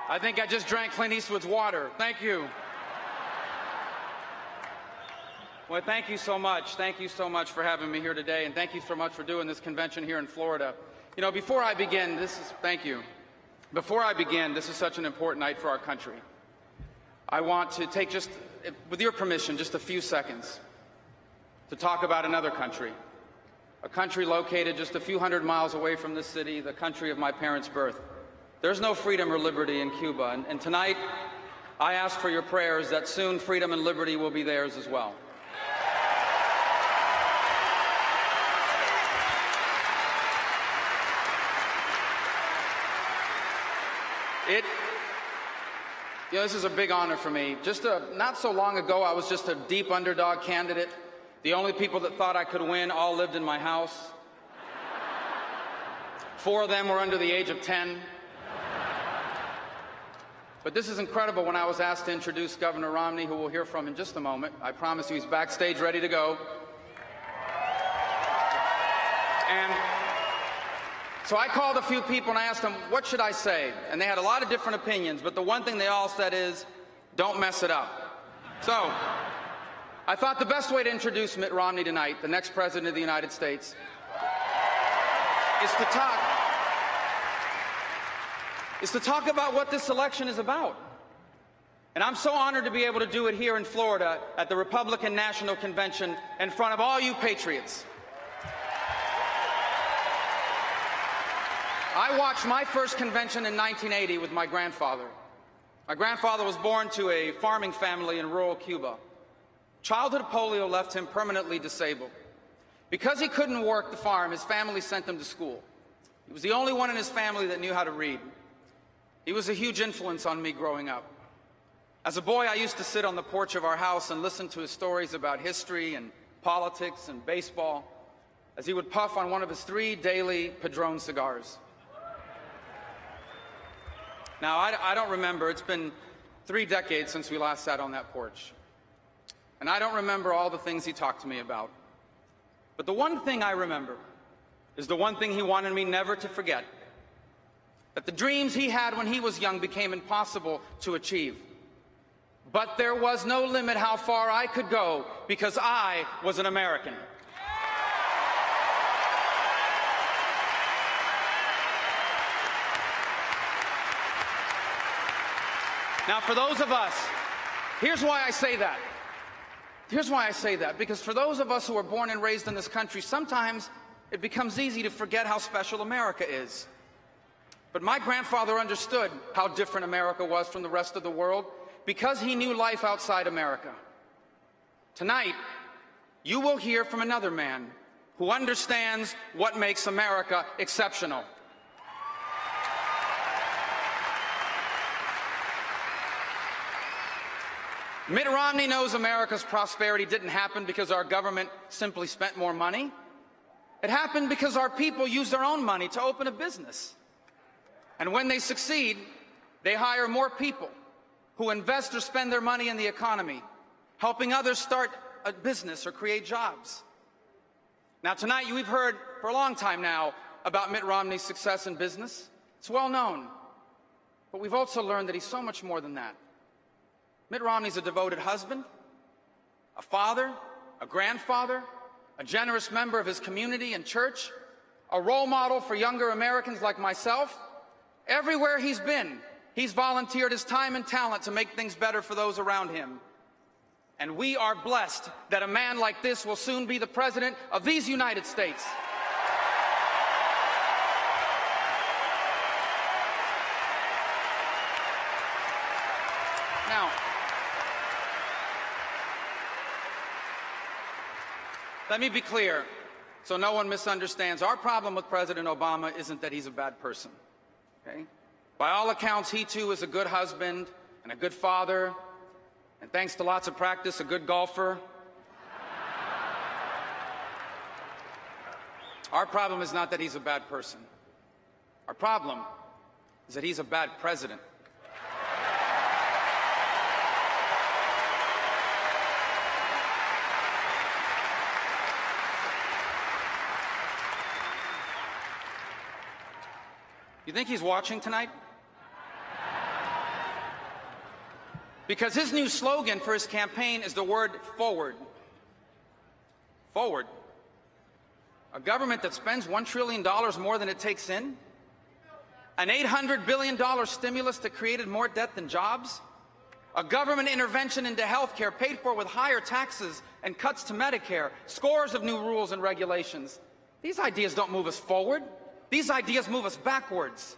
I think I just drank Clint Eastwood's water. Thank you. Well, thank you so much. Thank you so much for having me here today, and thank you so much for doing this convention here in Florida. You know, before I begin, thank you. Before I begin, this is such an important night for our country. I want to take just, with your permission, just a few seconds to talk about another country. A country located just a few hundred miles away from this city, the country of my parents' birth. There's no freedom or liberty in Cuba, and tonight I ask for your prayers that soon freedom and liberty will be theirs as well. You know, this is a big honor for me. Not so long ago, I was just a deep underdog candidate. The only people that thought I could win all lived in my house. 4 of them were under the age of 10. But this is incredible when I was asked to introduce Governor Romney, who we'll hear from in just a moment. I promise you he's backstage ready to go. And so I called a few people and I asked them, what should I say? And they had a lot of different opinions, but the one thing they all said is, don't mess it up. So I thought the best way to introduce Mitt Romney tonight, the next president of the United States, is to talk about what this election is about. And I'm so honored to be able to do it here in Florida at the Republican National Convention in front of all you patriots. I watched my first convention in 1980 with my grandfather. My grandfather was born to a farming family in rural Cuba. Childhood polio left him permanently disabled. Because he couldn't work the farm, his family sent him to school. He was the only one in his family that knew how to read. He was a huge influence on me growing up. As a boy, I used to sit on the porch of our house and listen to his stories about history and politics and baseball as he would puff on one of his 3 daily Padron cigars. Now, I don't remember. It's been 3 decades since we last sat on that porch. And I don't remember all the things he talked to me about. But the one thing I remember is the one thing he wanted me never to forget. That the dreams he had when he was young became impossible to achieve. But there was no limit how far I could go because I was an American. Now, for those of us, here's why I say that. Here's why I say that. Because for those of us who are born and raised in this country, sometimes it becomes easy to forget how special America is. But my grandfather understood how different America was from the rest of the world because he knew life outside America. Tonight, you will hear from another man who understands what makes America exceptional. Mitt Romney knows America's prosperity didn't happen because our government simply spent more money. It happened because our people used their own money to open a business. And when they succeed, they hire more people who invest or spend their money in the economy, helping others start a business or create jobs. Now, tonight, we've heard for a long time now about Mitt Romney's success in business. It's well known. But we've also learned that he's so much more than that. Mitt Romney's a devoted husband, a father, a grandfather, a generous member of his community and church, a role model for younger Americans like myself. Everywhere he's been, he's volunteered his time and talent to make things better for those around him. And we are blessed that a man like this will soon be the president of these United States. Now, let me be clear, so no one misunderstands. Our problem with President Obama isn't that he's a bad person, okay? By all accounts, he too is a good husband and a good father, and thanks to lots of practice, a good golfer. Our problem is not that he's a bad person. Our problem is that he's a bad president. You think he's watching tonight? Because his new slogan for his campaign is the word forward. Forward. A government that spends $1 trillion more than it takes in? An $800 billion stimulus that created more debt than jobs? A government intervention into health care paid for with higher taxes and cuts to Medicare, scores of new rules and regulations. These ideas don't move us forward. These ideas move us backwards.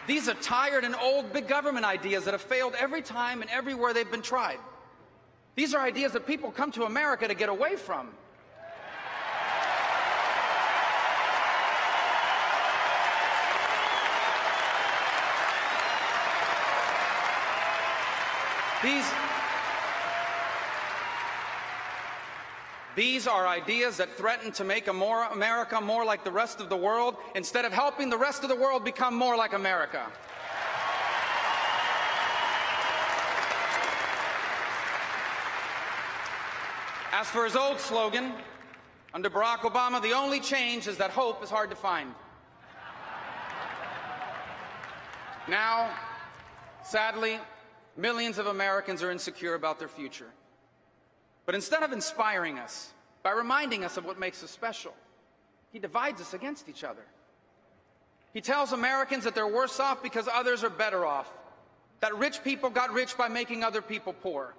These are tired and old big government ideas that have failed every time and everywhere they've been tried. These are ideas that people come to America to get away from. These are ideas that threaten to make America more like the rest of the world instead of helping the rest of the world become more like America. As for his old slogan, under Barack Obama, the only change is that hope is hard to find. Now, sadly, millions of Americans are insecure about their future. But instead of inspiring us by reminding us of what makes us special, he divides us against each other. He tells Americans that they're worse off because others are better off, that rich people got rich by making other people poor.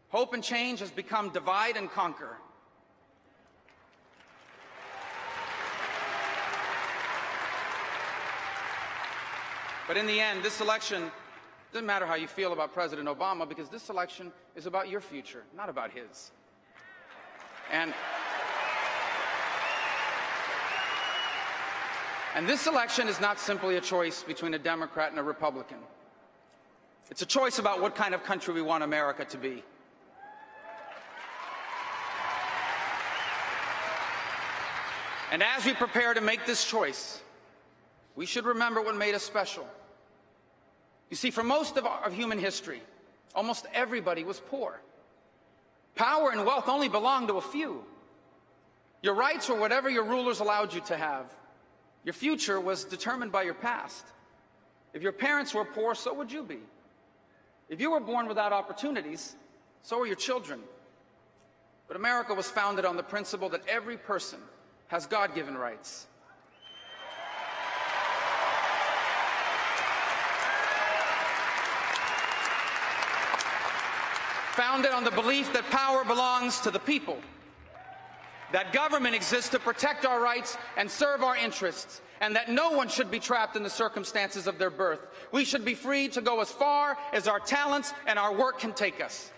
Hope and change has become divide and conquer. But in the end, this election doesn't matter how you feel about President Obama, because this election is about your future, not about his. And this election is not simply a choice between a Democrat and a Republican. It's a choice about what kind of country we want America to be. And as we prepare to make this choice, we should remember what made us special. You see, for most of human history, almost everybody was poor. Power and wealth only belonged to a few. Your rights were whatever your rulers allowed you to have. Your future was determined by your past. If your parents were poor, so would you be. If you were born without opportunities, so were your children. But America was founded on the principle that every person has God-given rights. Founded on the belief that power belongs to the people, that government exists to protect our rights and serve our interests, and that no one should be trapped in the circumstances of their birth. We should be free to go as far as our talents and our work can take us.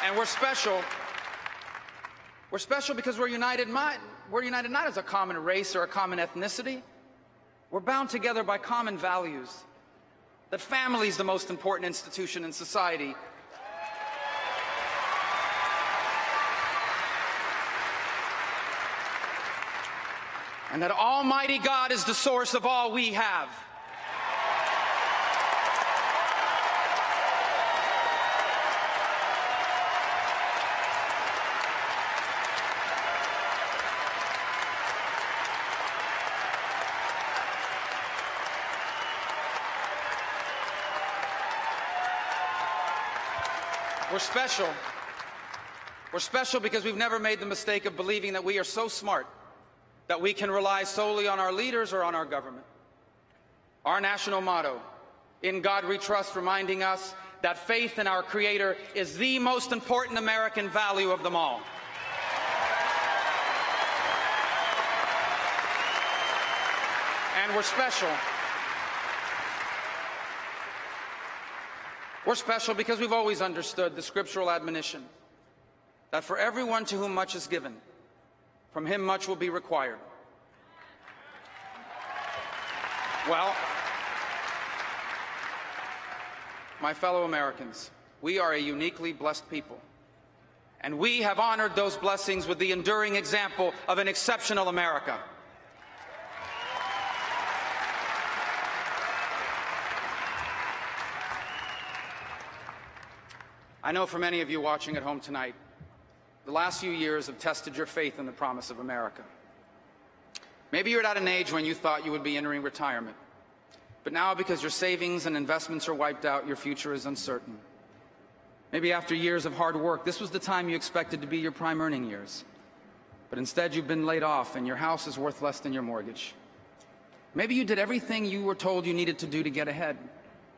And we're special. We're special because we're united not as a common race or a common ethnicity. We're bound together by common values. That family is the most important institution in society. And that Almighty God is the source of all we have. We're special. We're special because we've never made the mistake of believing that we are so smart that we can rely solely on our leaders or on our government. Our national motto, "In God We Trust," reminding us that faith in our Creator is the most important American value of them all. And we're special. We're special because we've always understood the scriptural admonition that for everyone to whom much is given, from him much will be required. Well, my fellow Americans, we are a uniquely blessed people, and we have honored those blessings with the enduring example of an exceptional America. I know for many of you watching at home tonight, the last few years have tested your faith in the promise of America. Maybe you're at an age when you thought you would be entering retirement, but now because your savings and investments are wiped out, your future is uncertain. Maybe after years of hard work, this was the time you expected to be your prime earning years, but instead you've been laid off and your house is worth less than your mortgage. Maybe you did everything you were told you needed to do to get ahead.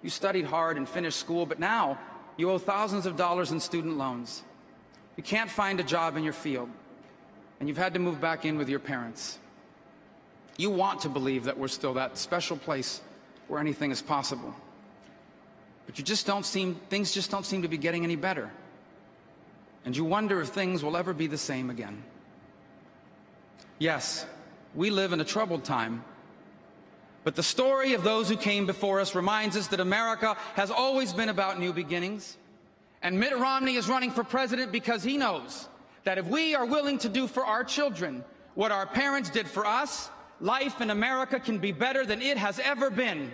You studied hard and finished school, but now you owe thousands of dollars in student loans. You can't find a job in your field, and you've had to move back in with your parents. You want to believe that we're still that special place where anything is possible. But things just don't seem to be getting any better. And you wonder if things will ever be the same again. Yes, we live in a troubled time. But the story of those who came before us reminds us that America has always been about new beginnings. And Mitt Romney is running for president because he knows that if we are willing to do for our children what our parents did for us, life in America can be better than it has ever been.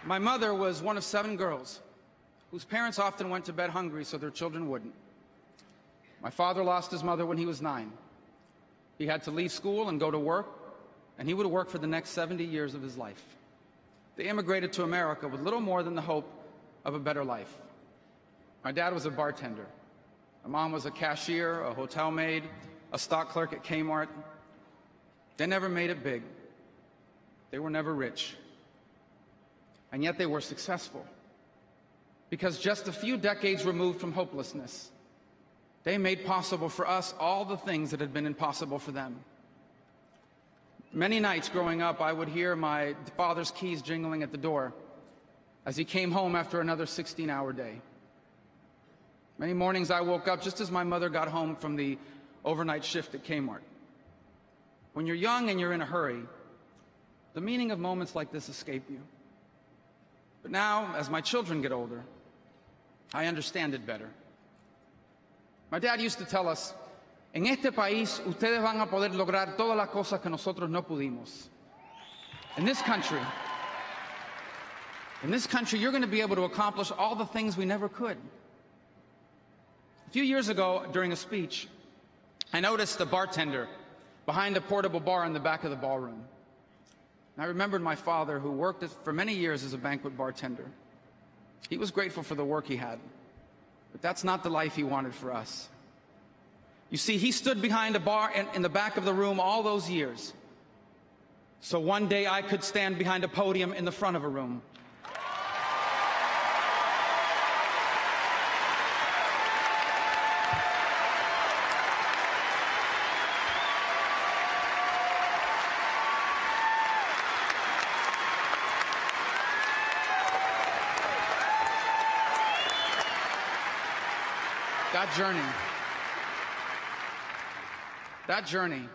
My mother was one of 7 girls whose parents often went to bed hungry so their children wouldn't. My father lost his mother when he was 9. He had to leave school and go to work, and he would work for the next 70 years of his life. They immigrated to America with little more than the hope of a better life. My dad was a bartender. My mom was a cashier, a hotel maid, a stock clerk at Kmart. They never made it big. They were never rich. And yet they were successful. Because just a few decades removed from hopelessness, they made possible for us all the things that had been impossible for them. Many nights growing up, I would hear my father's keys jingling at the door as he came home after another 16-hour day. Many mornings I woke up just as my mother got home from the overnight shift at Kmart. When you're young and you're in a hurry, the meaning of moments like this escape you. But now, as my children get older, I understand it better. My dad used to tell us, en este país, ustedes van a poder lograr todas las cosas que nosotros no pudimos. In this country, you're going to be able to accomplish all the things we never could. A few years ago, during a speech, I noticed a bartender behind a portable bar in the back of the ballroom. I remembered my father, who worked for many years as a banquet bartender. He was grateful for the work he had, but that's not the life he wanted for us. You see, he stood behind a bar in the back of the room all those years, so one day I could stand behind a podium in the front of a room. That journey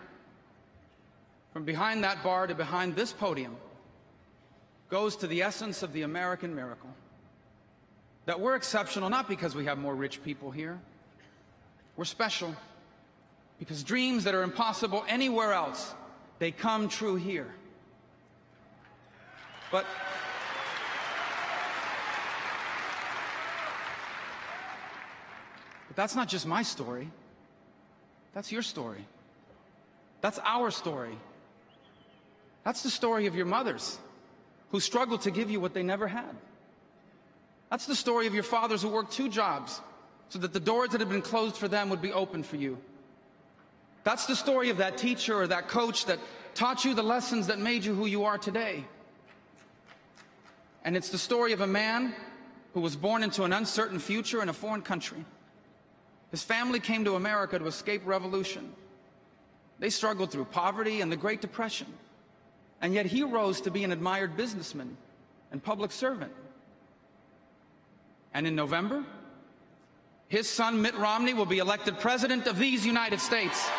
from behind that bar to behind this podium goes to the essence of the American miracle. That we're exceptional not because we have more rich people here. We're special because dreams that are impossible anywhere else, they come true here. But that's not just my story. That's your story. That's our story. That's the story of your mothers who struggled to give you what they never had. That's the story of your fathers who worked 2 jobs so that the doors that had been closed for them would be open for you. That's the story of that teacher or that coach that taught you the lessons that made you who you are today. And it's the story of a man who was born into an uncertain future in a foreign country. His family came to America to escape revolution. They struggled through poverty and the Great Depression. And yet he rose to be an admired businessman and public servant. And in November, his son Mitt Romney will be elected president of these United States.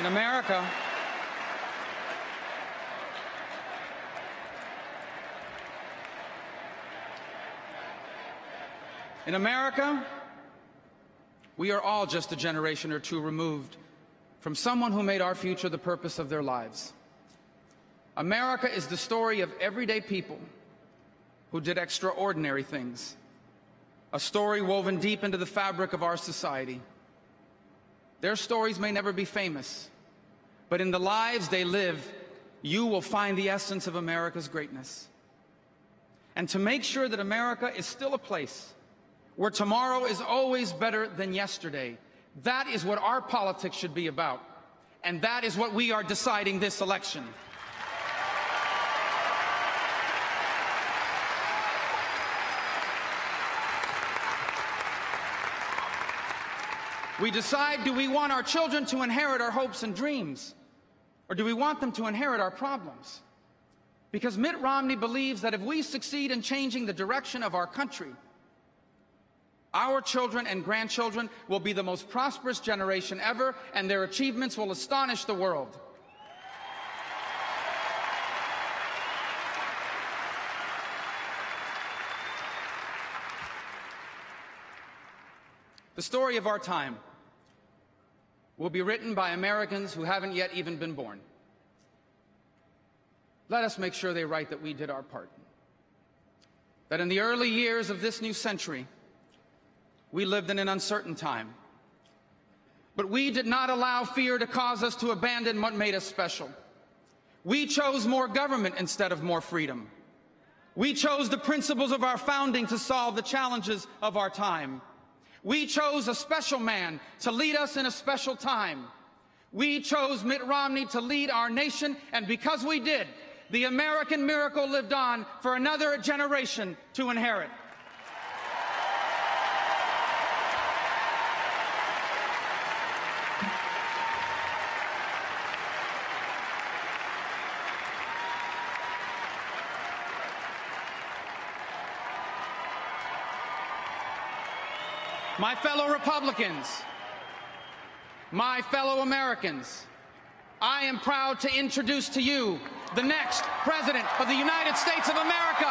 In America, we are all just a generation or two removed from someone who made our future the purpose of their lives. America is the story of everyday people who did extraordinary things, a story woven deep into the fabric of our society. Their stories may never be famous, but in the lives they live, you will find the essence of America's greatness. And to make sure that America is still a place where tomorrow is always better than yesterday, that is what our politics should be about. And that is what we are deciding this election. We decide, do we want our children to inherit our hopes and dreams? Or do we want them to inherit our problems? Because Mitt Romney believes that if we succeed in changing the direction of our country, our children and grandchildren will be the most prosperous generation ever, and their achievements will astonish the world. The story of our time will be written by Americans who haven't yet even been born. Let us make sure they write that we did our part. That in the early years of this new century, we lived in an uncertain time. But we did not allow fear to cause us to abandon what made us special. We chose more government instead of more freedom. We chose the principles of our founding to solve the challenges of our time. We chose a special man to lead us in a special time. We chose Mitt Romney to lead our nation, and because we did, the American miracle lived on for another generation to inherit. My fellow Republicans, my fellow Americans, I am proud to introduce to you the next President of the United States of America,